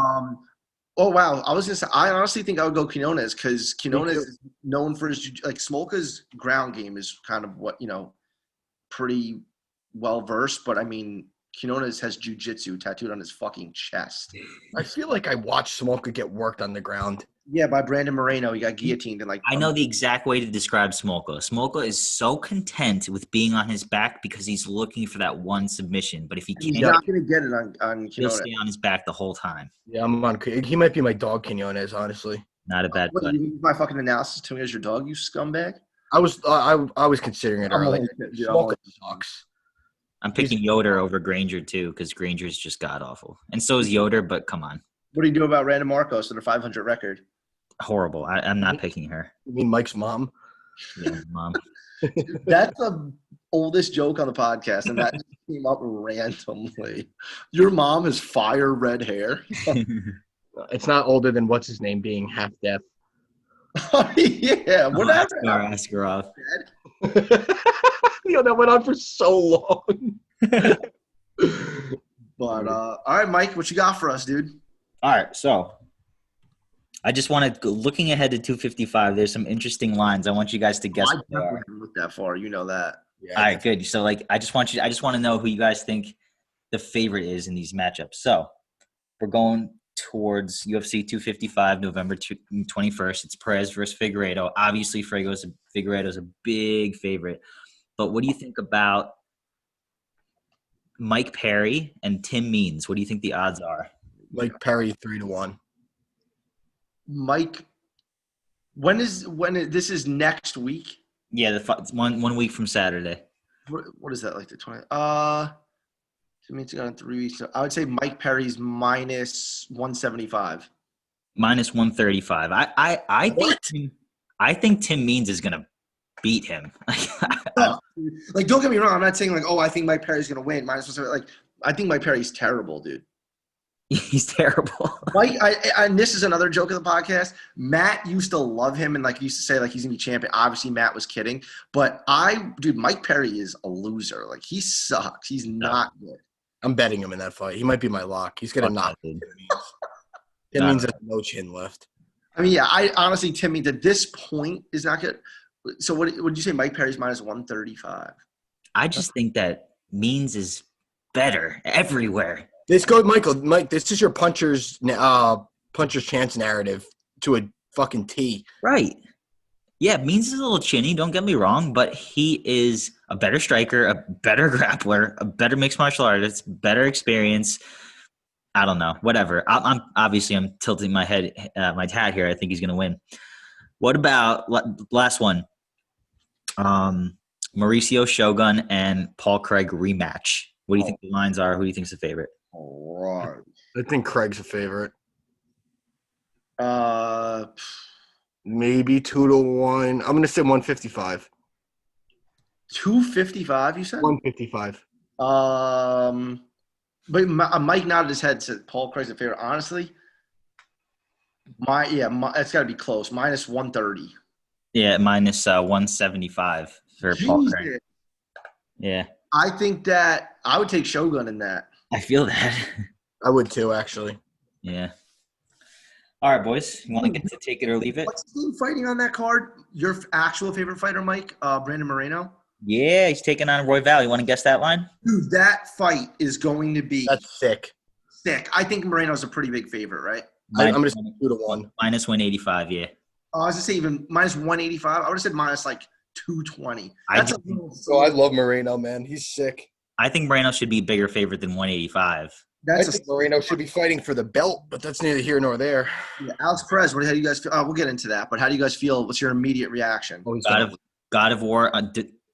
Oh wow, I was gonna say I honestly think I would go Quinones because Quinones is known for his like Smolka's ground game is kind of what pretty well versed, but I mean Quinones has jiu-jitsu tattooed on his fucking chest. I feel like I watched Smolka get worked on the ground. Yeah, by Brandon Moreno, he got guillotined and I know the exact way to describe Smolka. Smolka is so content with being on his back because he's looking for that one submission. But if he he's can't, not gonna get it on he'll Quinones. stay on his back the whole time. Yeah, I'm on. He might be my dog, Quinones, honestly. Not a bad What, cut. you use my fucking analysis to me as your dog, you scumbag? I was considering it earlier. Smolka sucks. I'm picking Yoder over Granger too because Granger's just god awful, and so is Yoder. But come on, What do you do about Random Marcos and a 500 record? horrible. I'm not picking her. You mean Mike's mom? Yeah, mom. That's the oldest joke on the podcast, and that just came up randomly. Your mom has fire red hair. It's not older than what's his name being half deaf. Yeah, whatever. Ask her off. That went on for so long. But all right, Mike, what you got for us, dude? All right, so I just want to looking ahead to 255. There's some interesting lines. I want you guys to guess. I What they definitely are. didn't look that far. You know that. Yeah, All right, good. So I just want to know who you guys think the favorite is in these matchups. So we're going towards UFC 255, November 21st. It's Perez versus Figueiredo. Obviously, Figueiredo's a big favorite. But what do you think about Mike Perry and Tim Means? What do you think the odds are? Mike Perry 3-1. Mike, this is next week? Yeah, one week from Saturday. What is that, like the 20? It means it's gone 3 weeks. So I would say Mike Perry's minus 175. Minus 135. I think Tim Means is gonna beat him. Like, don't get me wrong. I'm not saying like, oh, I think Mike Perry's gonna win. Minus 175. Like, I think Mike Perry's terrible, dude. He's terrible. Mike, and this is another joke of the podcast. Matt used to love him and like used to say like he's gonna be champion. Obviously, Matt was kidding, but Mike Perry is a loser. Like, he sucks. He's not good. I'm betting him in that fight. He might be my lock. He's gonna knock Tim Means. Tim Means has no chin left. I mean, yeah, I honestly, Tim Means at this point is not good. So what would you say? Mike Perry's minus 135. I just think that Means is better everywhere. Mike, this is your puncher's chance narrative to a fucking T. Right. Yeah, Means is a little chinny, don't get me wrong, but he is a better striker, a better grappler, a better mixed martial artist, better experience. I don't know, whatever. I'm tilting my head, my hat here. I think he's going to win. What about last one? Mauricio Shogun and Paul Craig rematch. What do you think the lines are? Who do you think is the favorite? All right. I think Craig's a favorite. Maybe 2-1. I'm gonna say 155. 255, you said? 155. But Mike nodded his head, said Paul Craig's a favorite. Honestly, it's got to be close. Minus 130. Yeah, minus 175 for Paul Craig. Yeah. I think that I would take Shogun in that. I feel that. I would too, actually. Yeah. All right, boys. You want to get to take it or leave it? What's his name fighting on that card? Your actual favorite fighter, Mike? Brandon Moreno? Yeah, he's taking on Roy Val. You want to guess that line? Dude, that fight is going to be That's sick. sick. I think Moreno's a pretty big favorite, right? I'm gonna say 2-1. Minus 185, yeah. I was going to say even minus 185. I would have said minus like 220. That's a little So I love Moreno, man. He's sick. I think Moreno should be a bigger favorite than 185. I think Moreno should be fighting for the belt, but that's neither here nor there. Yeah, Alex Perez, how do you guys feel? We'll get into that, but how do you guys feel? What's your immediate reaction? God of War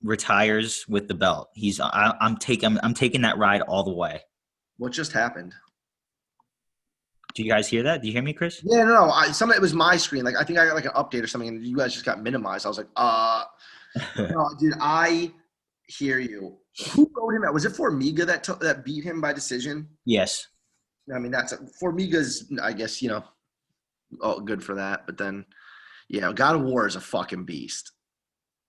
retires with the belt. I'm taking that ride all the way. What just happened? Do you guys hear that? Do you hear me, Chris? Yeah, no. It was my screen. Like, I think I got like an update or something, and you guys just got minimized. I was like, no, dude, I hear you. Who rode him out? Was it Formiga that beat him by decision? Yes. I mean, Formiga's, I guess, good for that. But then, yeah, God of War is a fucking beast.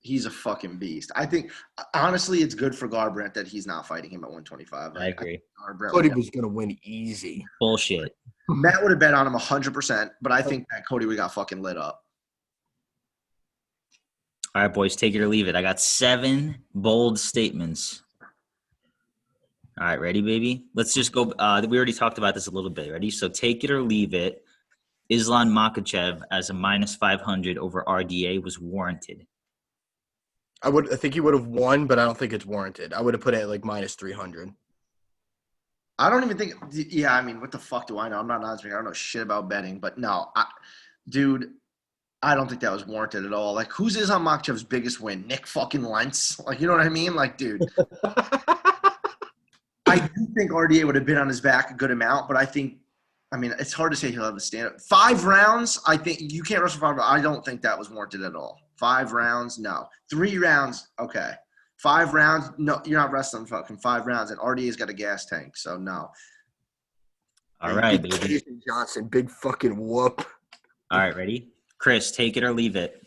He's a fucking beast. I think, honestly, it's good for Garbrandt that he's not fighting him at 125. I agree. I thought he was going to win easy. Bullshit. Matt would have bet on him 100%, but I think that Cody would have got fucking lit up. All right, boys, take it or leave it. I got 7 bold statements. All right, ready, baby? Let's just go. We already talked about this a little bit. Ready? So take it or leave it. Islam Makhachev as a minus 500 over RDA was warranted. I think he would have won, but I don't think it's warranted. I would have put it at like minus 300. I don't even think – yeah, I mean, what the fuck do I know? I'm not honest. I don't know shit about betting. But, no, dude, I don't think that was warranted at all. Like, who's Islam Makhachev's biggest win? Nick fucking Lentz? Like, you know what I mean? Like, dude – I do think RDA would have been on his back a good amount, but I think – I mean, it's hard to say he'll have a stand-up. 5 rounds, I think – you can't wrestle 5 rounds. I don't think that was warranted at all. 5 rounds, no. 3 rounds, okay. 5 rounds, no, you're not wrestling fucking 5 rounds, and RDA's got a gas tank, so no. All right, Big baby. Jason Johnson, big fucking whoop. All right, ready? Chris, take it or leave it.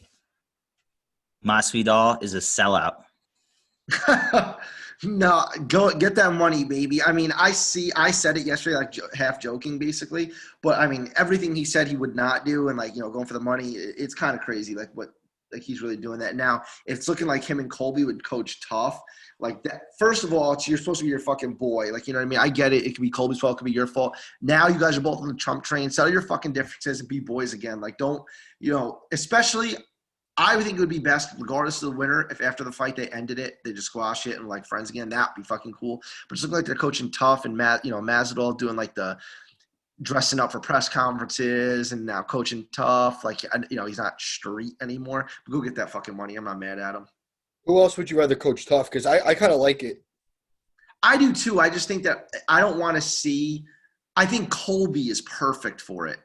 Masvidal is a sellout. No, go get that money, baby. I mean, I said it yesterday, like half joking, basically. But I mean, everything he said he would not do, and like going for the money, it's kind of crazy. Like he's really doing that now. It's looking like him and Colby would coach tough. Like that. First of all, you're supposed to be your fucking boy. Like, you know what I mean? I get it. It could be Colby's fault. It could be your fault. Now you guys are both on the Trump train. Settle your fucking differences and be boys again. Like, don't especially. I would think it would be best, regardless of the winner, if after the fight they ended it, they just squash it and like friends again. That'd be fucking cool. But it's looking like they're coaching tough and Masvidal doing like the dressing up for press conferences and now coaching tough. Like he's not street anymore. But go get that fucking money. I'm not mad at him. Who else would you rather coach tough? Because I kind of like it. I do too. I just think that I don't want to see. I think Colby is perfect for it.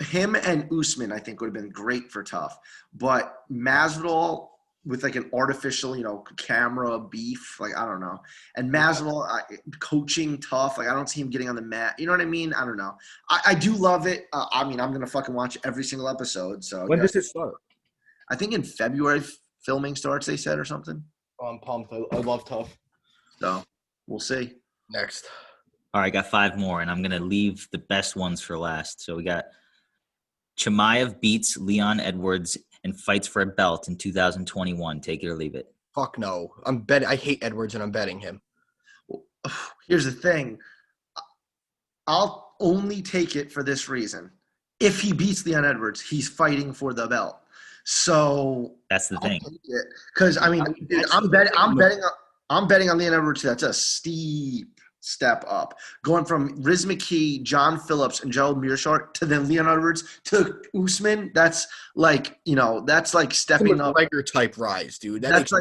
Him and Usman, I think, would have been great for tough. But Masvidal with like an artificial, camera beef, like I don't know. And Masvidal coaching tough, like I don't see him getting on the mat. You know what I mean? I don't know. I do love it. I mean, I'm gonna fucking watch every single episode. So When does it start? I think in February filming starts. They said or something. Oh, I'm pumped. I love tough. So we'll see. Next. All right, I got 5 more, and I'm going to leave the best ones for last. So we got Chimaev beats Leon Edwards and fights for a belt in 2021. Take it or leave it. Fuck no. I hate Edwards, and I'm betting him. Here's the thing. I'll only take it for this reason. If he beats Leon Edwards, he's fighting for the belt. So that's the thing. Because I mean, dude, I'm betting on Leon Edwards. That's a steep step up, going from Riz McKee, John Phillips, and Gerald Mearshart to then Leon Edwards to Usman. That's like stepping up. McGregor type rise, dude. That's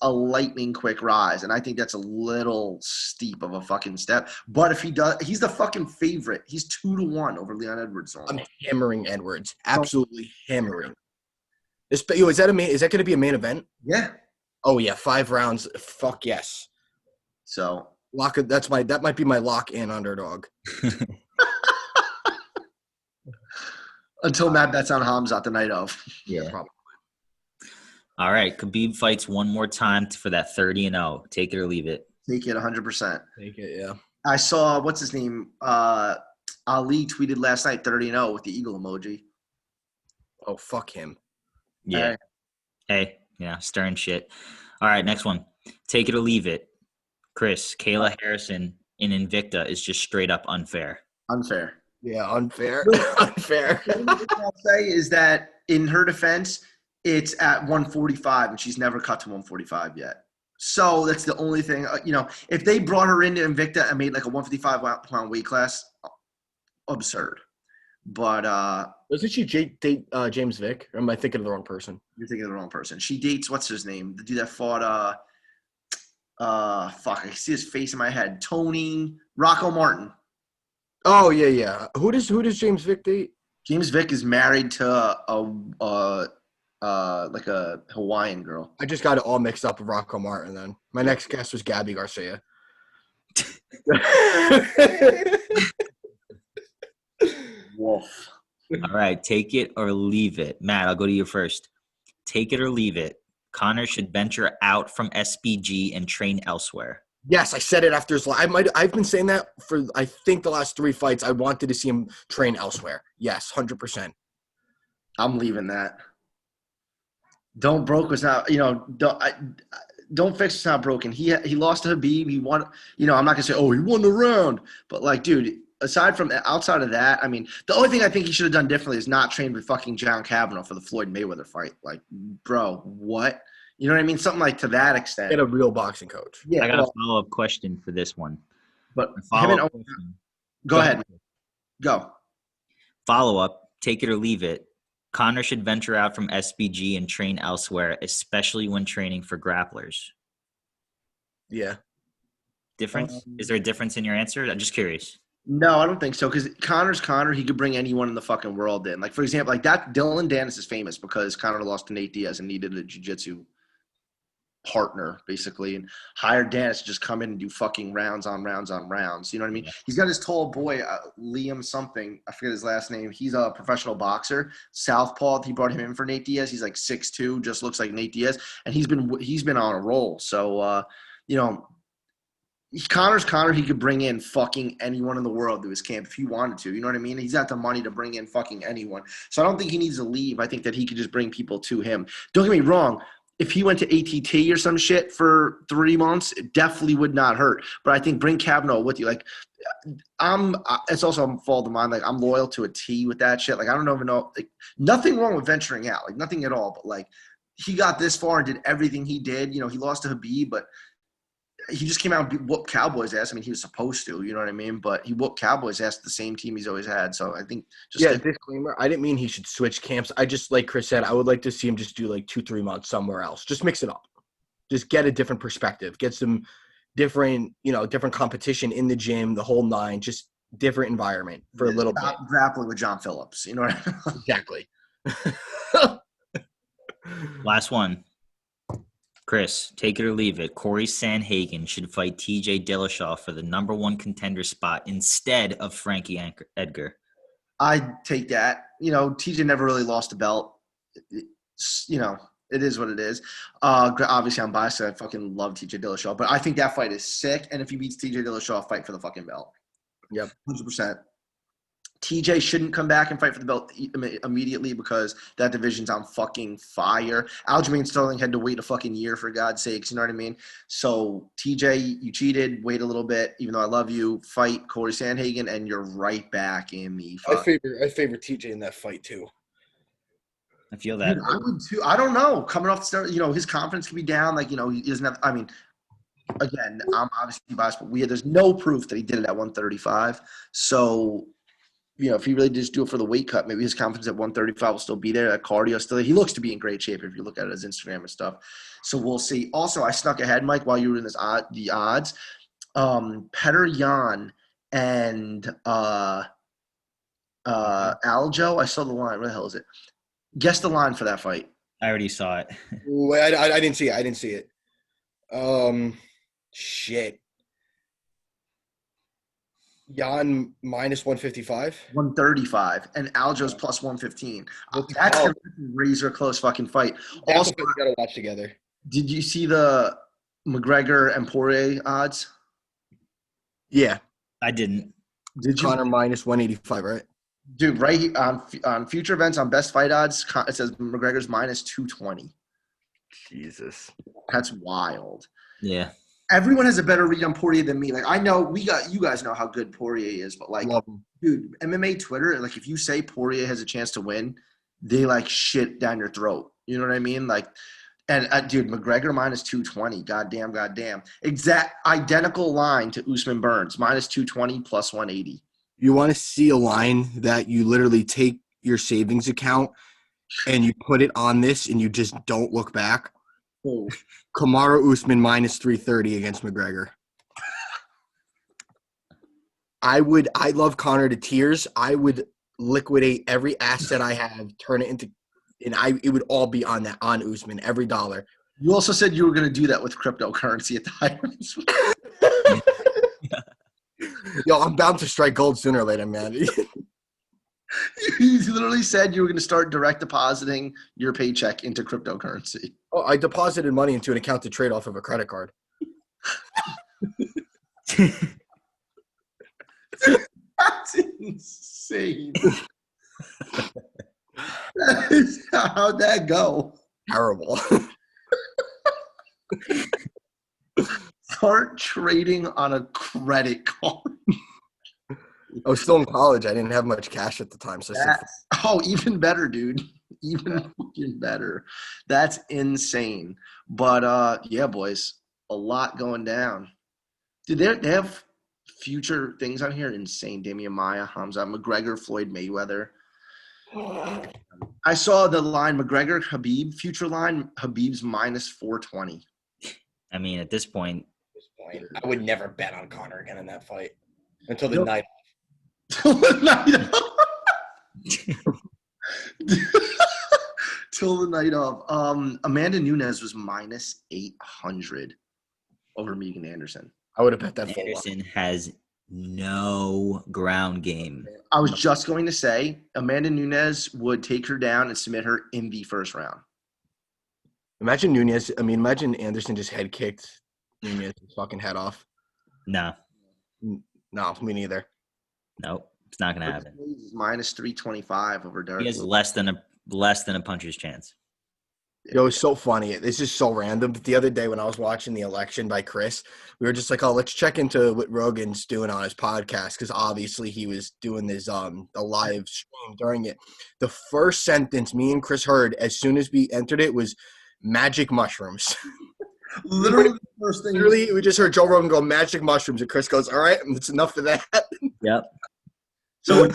a lightning quick rise, and I think that's a little steep of a fucking step. But if he does, he's the fucking favorite. He's 2-1 over Leon Edwards. I'm hammering Edwards, absolutely hammering. Is that going to be a main event? Yeah. Oh yeah, 5 rounds. Fuck yes. So. That might be my lock-in underdog. Until Matt bets on Hamzat the night of. Yeah, probably. All right, Khabib fights one more time for that 30-0. Take it or leave it. Take it 100%. Take it, yeah. I saw what's his name? Ali tweeted last night 30-0 with the eagle emoji. Oh, fuck him. Yeah. Hey, yeah, stern shit. All right, next one. Take it or leave it. Chris, Kayla Harrison in Invicta is just straight up unfair. Unfair. Yeah, unfair. Unfair. The only thing I'll say is that in her defense, it's at 145, and she's never cut to 145 yet. So that's the only thing. If they brought her into Invicta and made like a 155-pound weight class, absurd. But doesn't she date James Vick? Or am I thinking of the wrong person? You're thinking of the wrong person. She dates what's his name? The dude that fought. Fuck, I see his face in my head. Tony Rocco Martin. Oh yeah. Who does James Vick date? James Vick is married to a Hawaiian girl. I just got it all mixed up with Rocco Martin. Then my next guest was Gabby Garcia. Wolf. All right, take it or leave it. Matt, I'll go to you first. Take it or leave it. Conor should venture out from SBG and train elsewhere. Yes, I said it after his I've been saying that for, I think, the last 3 fights. I wanted to see him train elsewhere. Yes, 100%. I'm leaving that. Don't broke was not, don't fix what's not broken. He lost to Habib. He won, I'm not going to say, oh, he won the round. But, like, dude, outside of that, I mean, the only thing I think he should have done differently is not trained with fucking John Kavanaugh for the Floyd Mayweather fight. Like, bro, what? You know what I mean? Something like to that extent. Get a real boxing coach. Yeah, I got a follow-up question for this one. But go Go ahead. Go. Follow-up, take it or leave it. Conor should venture out from SBG and train elsewhere, especially when training for grapplers. Yeah. Difference? Is there a difference in your answer? I'm just curious. No, I don't think so, because Conor's Conor. He could bring anyone in the fucking world in. Like, for example, like that Dylan Dennis is famous because Conor lost to Nate Diaz and needed a jiu-jitsu partner, basically, and hired Dennis to just come in and do fucking rounds on rounds on rounds. You know what I mean? Yeah. He's got his tall boy, Liam something. I forget his last name. He's a professional boxer. Southpaw. He brought him in for Nate Diaz. He's like 6'2", just looks like Nate Diaz, and he's been on a roll. So, Conor's Conor. He could bring in fucking anyone in the world to his camp if he wanted to. You know what I mean? He's got the money to bring in fucking anyone. So I don't think he needs to leave. I think that he could just bring people to him. Don't get me wrong. If he went to ATT or some shit for 3 months, it definitely would not hurt. But I think bring Kavanaugh with you. Like, it's also a fault of mine. Like, I'm loyal to a T with that shit. Like, I don't even know. Like, nothing wrong with venturing out. Like, nothing at all. But, like, he got this far and did everything he did. He lost to Habib, but he just came out and whooped Cowboys' ass. I mean, he was supposed to, you know what I mean? But he whooped Cowboys' ass the same team he's always had. So I think disclaimer, I didn't mean he should switch camps. I just, like Chris said, I would like to see him just do like 2-3 months somewhere else. Just mix it up. Just get a different perspective. Get some different competition in the gym, the whole 9, just different environment for a little bit. Grappling with John Phillips, you know what I mean? Exactly. Last one. Chris, take it or leave it. Corey Sandhagen should fight TJ Dillashaw for the #1 contender spot instead of Frankie Edgar. I'd take that. TJ never really lost a belt. It is what it is. Obviously, I'm biased. I fucking love TJ Dillashaw. But I think that fight is sick. And if he beats TJ Dillashaw, fight for the fucking belt. Yep. 100%. TJ shouldn't come back and fight for the belt immediately because that division's on fucking fire. Aljamain Sterling had to wait a fucking year, for God's sakes. You know what I mean? So, TJ, you cheated. Wait a little bit. Even though I love you, fight Corey Sandhagen, and you're right back in the fight. I favor TJ in that fight, too. I feel that. Dude, I would, too. I don't know. Coming off the start, his confidence could be down. Like, he doesn't have – I mean, again, I'm obviously biased, but there's no proof that he did it at 135. So – if he really just do it for the weight cut, maybe his confidence at 135 will still be there. That cardio still. He looks to be in great shape if you look at his Instagram and stuff. So we'll see. Also, I snuck ahead, Mike, while you were in the odds. Petr Yan and Aljo. I saw the line. Where the hell is it? Guess the line for that fight. I already saw it. Wait, I didn't see it. Shit. Jan minus 155? 135. And Aljo's plus 115. That's a razor close fucking fight. Also, we got to watch together. Did you see the McGregor and Poirier odds? Yeah. I didn't. Did you? Conor minus 185, right? Dude, right here on future events on best fight odds, it says McGregor's minus 220. Jesus. That's wild. Yeah. Everyone has a better read on Poirier than me. Like, I know you guys know how good Poirier is, but like, dude, MMA Twitter, like if you say Poirier has a chance to win, they like shit down your throat. You know what I mean? Like, and dude, McGregor minus 220. Goddamn. Exact identical line to Usman Burns, minus 220 plus 180. You want to see a line that you literally take your savings account and you put it on this and you just don't look back? Oh. Kamaru Usman minus 330 against McGregor. I love Conor to tears. I would liquidate every asset I have, turn it into, and it would all be on Usman, every dollar. You also said you were going to do that with cryptocurrency at the Highlands. Yo, I'm bound to strike gold sooner or later, man. You literally said you were going to start direct depositing your paycheck into cryptocurrency. Oh, I deposited money into an account to trade off of a credit card. That's insane. How'd that go? Terrible. Start trading on a credit card. I was still in college. I didn't have much cash at the time. So Even better, dude. Even fucking better. That's insane. But yeah, boys, a lot going down. Dude, they have future things on here. Insane. Damian Maia, Hamza, McGregor, Floyd Mayweather. I saw the line McGregor, Habib, future line, Habib's minus 420. I mean, at this point, I would never bet on Conor again in that fight until the night. Till the night till the night of. Amanda Nunes was minus 800 over Megan Anderson. I would have bet that. Anderson has no ground game. I was just going to say Amanda Nunes would take her down and submit her in the first round. Imagine Anderson just head kicked Nunes' fucking head off. No, me neither. nope, it's not gonna happen. Minus 325 over Derek. He has less than a puncher's chance. Yo, it's so funny. This is so random. But the other day when I was watching the election by Chris, we were just like, oh, let's check into what Rogan's doing on his podcast because obviously he was doing this a live stream during it. The first sentence me and Chris heard as soon as we entered it was magic mushrooms. Literally the first thing. Literally, we just heard Joe Rogan go magic mushrooms, and Chris goes, all right, that's enough of that. Yep. So,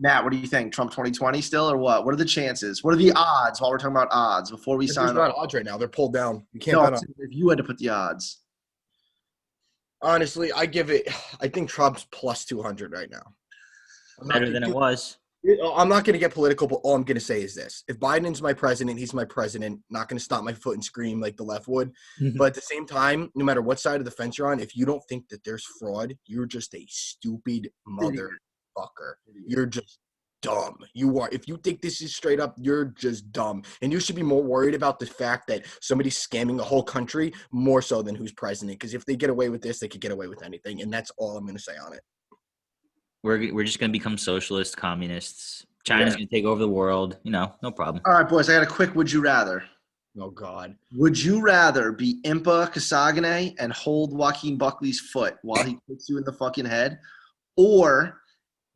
Matt, what do you think? Trump 2020 still or what? What are the chances? What are the odds while we're talking about odds before we sign There's up? not odds right now. They're pulled down. You can't bet on. If you had to put the odds. Honestly, I think Trump's plus 200 right now. Better than it was. I'm not going to get political, but all I'm going to say is this. If Biden's my president, he's my president. Not going to stomp my foot and scream like the left would. But at the same time, no matter what side of the fence you're on, if you don't think that there's fraud, you're just a stupid motherfucker. You're just dumb. You are. If you think this is straight up, you're just dumb. And you should be more worried about the fact that somebody's scamming a whole country more so than who's president. Because if they get away with this, they could get away with anything. And that's all I'm going to say on it. We're just going to become socialist communists. China's going to take over the world. No problem. All right, boys, I got a quick would you rather. Oh, God. Would you rather be Impa Kasagane and hold Joaquin Buckley's foot while he kicks you in the fucking head or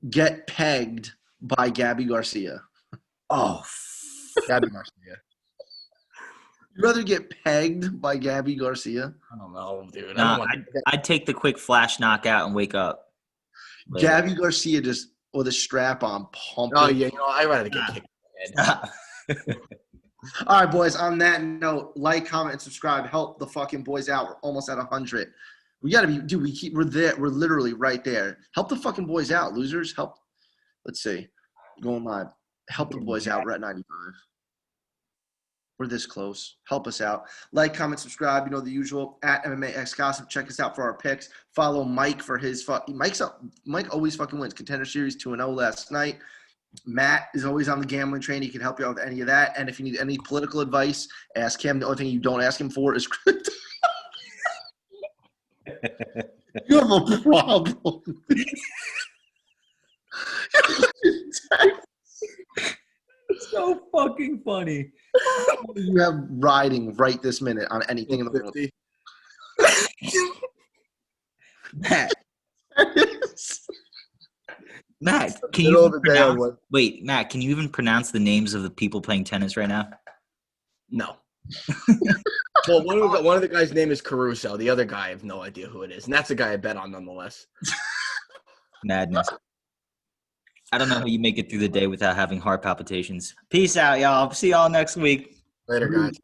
get pegged by Gabby Garcia? Oh, Gabby Garcia. You'd rather get pegged by Gabby Garcia? I don't know, dude. I'd take the quick flash knockout and wake up. Later. Gabby Garcia just with a strap on pumping. Oh, yeah. I'd rather get kicked in the head. All right, boys. On that note, like, comment, and subscribe. Help the fucking boys out. We're almost at 100. We gotta be, dude. We're there. We're literally right there. Help the fucking boys out, losers. Help. Let's see. Going live. Help the boys out. We're at 95. We're this close. Help us out. Like, comment, subscribe. You know the usual. At MMA Gossip. Check us out for our picks. Follow Mike for his Mike's up. Mike always fucking wins. Contender Series 2-0 last night. Matt is always on the gambling train. He can help you out with any of that. And if you need any political advice, ask him. The only thing you don't ask him for is crypto. You have a problem. It's so fucking funny. You have riding right this minute on anything in the world. Matt, can you Matt, can you even pronounce the names of the people playing tennis right now? No. Well, one of the guys' name is Caruso. The other guy, I have no idea who it is. And that's a guy I bet on nonetheless. Madness. I don't know how you make it through the day without having heart palpitations. Peace out, y'all. See y'all next week. Later, guys.